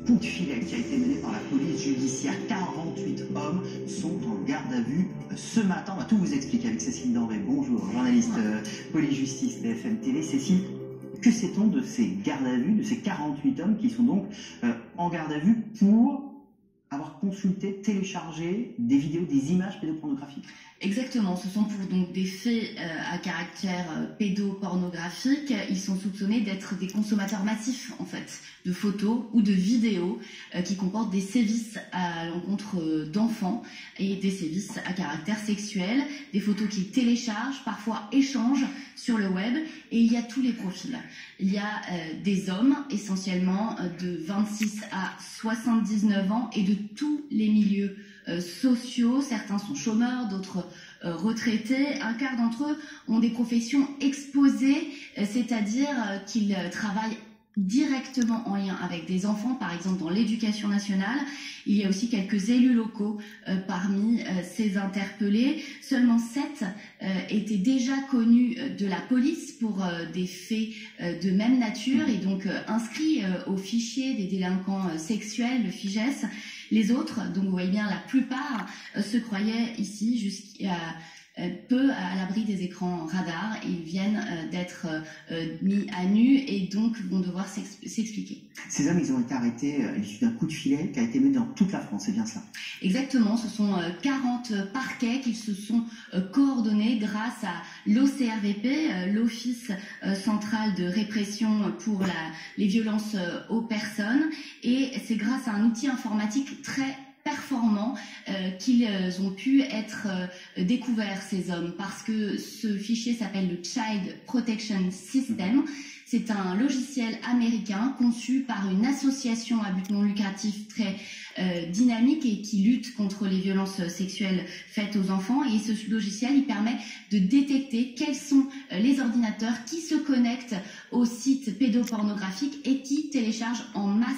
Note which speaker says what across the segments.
Speaker 1: coup de filet qui a été mené par la police judiciaire. 48 hommes sont en garde à vue ce matin. On va tout vous expliquer avec Cécile Danvé. Bonjour, journaliste police-justice BFM TV. Cécile, que sait-on de ces gardes à vue, de ces 48 hommes qui sont donc en garde à vue pour avoir consulté, téléchargé des vidéos, des images pédopornographiques?
Speaker 2: Exactement, ce sont pour donc des faits à caractère pédopornographique. Ils sont soupçonnés d'être des consommateurs massifs en fait de photos ou de vidéos qui comportent des sévices à l'encontre d'enfants et des sévices à caractère sexuel, des photos qu'ils téléchargent, parfois échangent sur le web, et il y a tous les profils. Il y a des hommes essentiellement de 26 à 79 ans et de tous les milieux sociaux. Certains sont chômeurs, d'autres retraités. Un quart d'entre eux ont des professions exposées, c'est-à-dire qu'ils travaillent directement en lien avec des enfants, par exemple dans l'éducation nationale. Il y a aussi quelques élus locaux parmi ces interpellés. Seulement 7 étaient déjà connus de la police pour des faits de même nature et donc inscrits au fichier des délinquants sexuels, le FIJES. Les autres, donc vous voyez bien la plupart, se croyaient ici jusqu'à peu à l'abri des écrans radars. Ils viennent d'être mis à nu et donc vont devoir s'expliquer.
Speaker 1: Ces hommes, ils ont été arrêtés à l'issue d'un coup de filet qui a été mené dans toute la France, c'est bien ça?
Speaker 2: Exactement, ce sont 40 parquets qui se sont coordonnés grâce à l'OCRVP, l'Office central de répression pour les violences aux personnes, et c'est grâce à un outil informatique très performants qu'ils ont pu être découverts, ces hommes, parce que ce fichier s'appelle le Child Protection System. C'est un logiciel américain conçu par une association à but non lucratif très dynamique et qui lutte contre les violences sexuelles faites aux enfants. Et ce logiciel, il permet de détecter quels sont les ordinateurs qui se connectent aux sites pédopornographiques et qui téléchargent en masse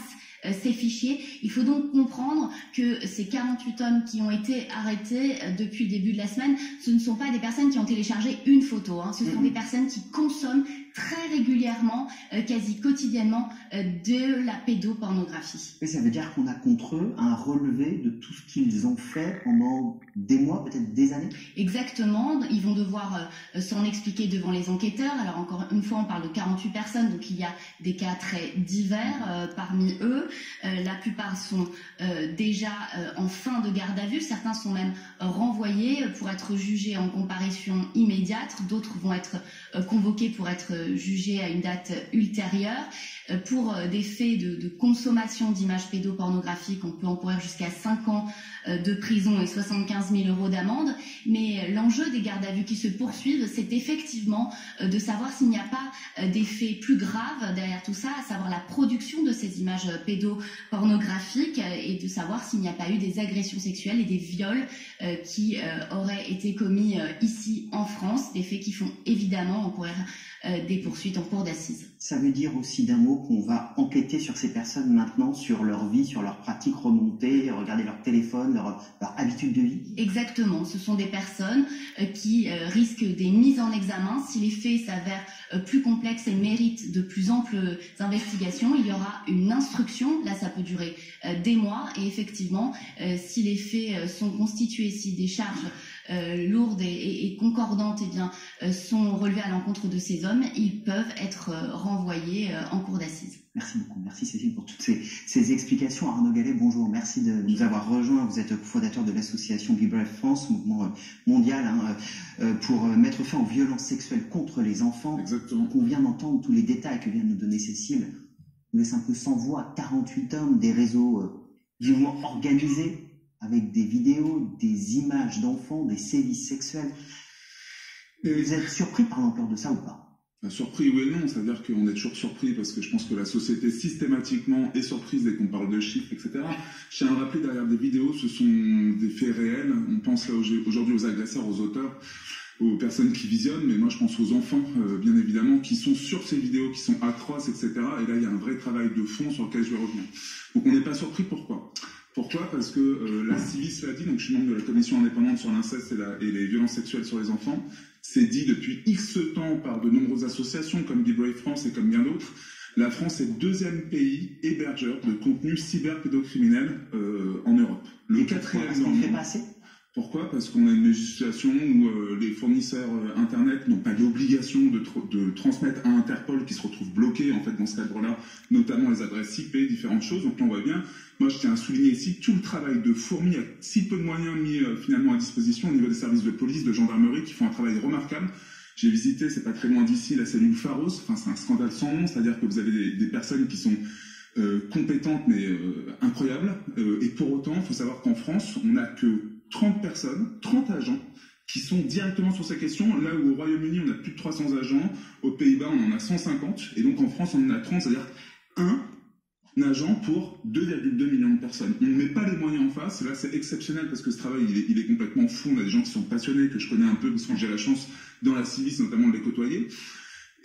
Speaker 2: ces fichiers. Il faut donc comprendre que ces 48 hommes qui ont été arrêtés depuis le début de la semaine, ce ne sont pas des personnes qui ont téléchargé une photo, hein. Ce sont des personnes qui consomment très régulièrement, quasi quotidiennement, de la pédopornographie.
Speaker 1: Et ça veut dire qu'on a contre eux un relevé de tout ce qu'ils ont fait pendant des mois, peut-être des années? Exactement,
Speaker 2: ils vont devoir s'en expliquer devant les enquêteurs. Alors encore une fois, on parle de 48 personnes, donc il y a des cas très divers parmi eux. La plupart sont déjà en fin de garde à vue, certains sont même renvoyés pour être jugés en comparution immédiate, d'autres vont être convoqués pour être jugés à une date ultérieure. Pour des faits de consommation d'images pédopornographiques, on peut encourir jusqu'à 5 ans de prison et 75 000 € d'amende. Mais l'enjeu des gardes à vue qui se poursuivent, c'est effectivement de savoir s'il n'y a pas des faits plus graves derrière tout ça, à savoir la production de ces images pédopornographiques, et de savoir s'il n'y a pas eu des agressions sexuelles et des viols qui auraient été commis ici en France, des faits qui font évidemment encourir des poursuites en cour d'assises.
Speaker 1: Ça veut dire aussi d'un mot qu'on va enquêter sur ces personnes maintenant, sur leur vie, sur leurs pratiques remontées, regarder leur téléphone, leur habitude de vie?
Speaker 2: Exactement, ce sont des personnes qui risquent des mises en examen. Si les faits s'avèrent plus complexes et méritent de plus amples investigations, il y aura une instruction. Là, ça peut durer des mois, et effectivement, si les faits sont constitués, si des charges lourdes et concordantes sont relevées à l'encontre de ces hommes, ils peuvent être renvoyés en cour d'assises.
Speaker 1: Merci beaucoup, merci Cécile pour toutes ces explications. Arnaud Gallet, bonjour, merci de nous avoir rejoints. Vous êtes fondateur de l'association Be Brave France, mouvement mondial pour mettre fin aux violences sexuelles contre les enfants.
Speaker 3: Exactement.
Speaker 1: On vient d'entendre tous les détails que vient de nous donner Cécile. On laisse un peu sans voix 48 hommes, des réseaux vivement organisés, avec des vidéos, des images d'enfants, des sévices sexuels. Vous êtes surpris par l'ampleur de ça ou pas?
Speaker 3: Surpris, oui et non, c'est-à-dire qu'on est toujours surpris parce que je pense que la société systématiquement est surprise dès qu'on parle de chiffres, etc. Je tiens à le rappeler, derrière des vidéos, ce sont des faits réels. On pense là aujourd'hui aux agresseurs, aux auteurs, aux personnes qui visionnent, mais moi je pense aux enfants, bien évidemment, qui sont sur ces vidéos, qui sont atroces, etc. Et là, il y a un vrai travail de fond sur lequel je vais revenir. Donc on n'est pas surpris, pourquoi? Pourquoi? Parce que la CIVIS l'a dit, donc je suis membre de la commission indépendante sur l'inceste et les violences sexuelles sur les enfants. C'est dit depuis X temps par de nombreuses associations comme Be Brave France et comme bien d'autres. La France est le 2e pays hébergeur de contenu cyberpédocriminel en Europe. Le 4e
Speaker 1: Parce qu'on ne fait pas assez.
Speaker 3: Pourquoi? Parce qu'on a une législation où les fournisseurs Internet n'ont pas l'obligation de transmettre à Interpol, qui se retrouve bloqué en fait dans ce cadre-là, notamment les adresses IP, différentes choses. Donc là, on voit bien. Moi, je tiens à souligner ici tout le travail de fourmi, avec si peu de moyens mis finalement à disposition au niveau des services de police, de gendarmerie, qui font un travail remarquable. J'ai visité, c'est pas très loin d'ici, la cellule Pharos. Enfin, c'est un scandale sans nom, c'est-à-dire que vous avez des personnes qui sont compétentes mais incroyables. Et pour autant, il faut savoir qu'en France, on n'a que 30 personnes, 30 agents qui sont directement sur ces questions, là où au Royaume-Uni on a plus de 300 agents, aux Pays-Bas on en a 150, et donc en France on en a 30, c'est-à-dire un agent pour 2,2 millions de personnes. On ne met pas les moyens en face, et là c'est exceptionnel parce que ce travail il est complètement fou, on a des gens qui sont passionnés, que je connais un peu parce que j'ai la chance dans la Civis notamment de les côtoyer.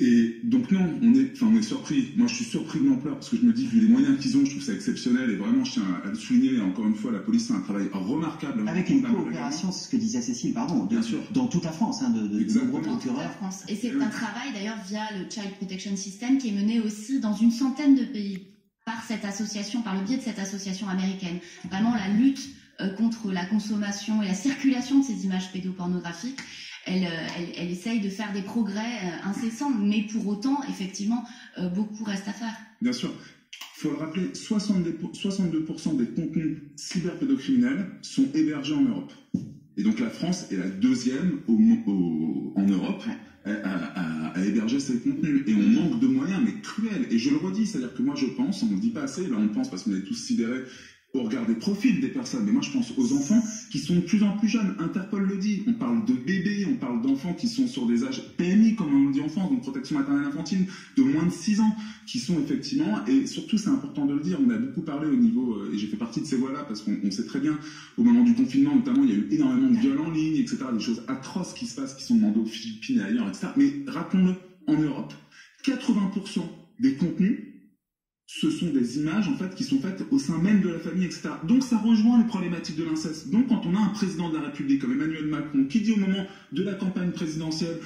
Speaker 3: Et donc non, on est surpris. Moi, je suis surpris de l'ampleur parce que je me dis, vu les moyens qu'ils ont, je trouve ça exceptionnel. Et vraiment, je tiens à le souligner. Encore une fois, la police fait un travail remarquable.
Speaker 1: Avec une coopération, c'est ce que disait Cécile, pardon, bien sûr, dans toute la France, hein, de nombreux procureurs.
Speaker 2: Et c'est un travail d'ailleurs via le Child Protection System qui est mené aussi dans une centaine de pays par cette association, par le biais de cette association américaine. Vraiment la lutte contre la consommation et la circulation de ces images pédopornographiques. Elle essaye de faire des progrès incessants, mais pour autant, effectivement, beaucoup reste à faire.
Speaker 3: Bien sûr. Il faut le rappeler, 62% des contenus cyberpédocriminels sont hébergés en Europe. Et donc la France est la 2e en Europe à héberger ces contenus. Et on manque de moyens, mais cruels. Et je le redis, c'est-à-dire que moi je pense, on ne le dit pas assez, là on pense parce qu'on est tous sidérés au regard des profils des personnes, mais moi je pense aux enfants qui sont de plus en plus jeunes. Interpol le dit, on parle de bébés, on parle d'enfants qui sont sur des âges PMI, comme on le dit en France, donc protection maternelle infantile, de moins de 6 ans, qui sont effectivement, et surtout c'est important de le dire, on a beaucoup parlé au niveau, et j'ai fait partie de ces voix-là, parce qu'on sait très bien, au moment du confinement notamment, il y a eu énormément de viols en ligne, etc., des choses atroces qui se passent, qui sont demandées aux Philippines et ailleurs, etc. Mais rappelons-le, en Europe, 80% des contenus, ce sont des images en fait qui sont faites au sein même de la famille, etc. Donc ça rejoint les problématiques de l'inceste. Donc quand on a un président de la République comme Emmanuel Macron qui dit au moment de la campagne présidentielle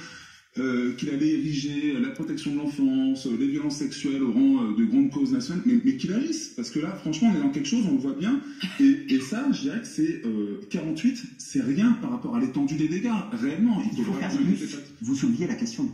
Speaker 3: qu'il allait ériger la protection de l'enfance, les violences sexuelles au rang de grande cause nationale, mais qu'il agisse, parce que là franchement on est dans quelque chose, on le voit bien, et ça je dirais que c'est 48, c'est rien par rapport à l'étendue des dégâts, réellement.
Speaker 1: Il faut faire plus. Vous souleviez la question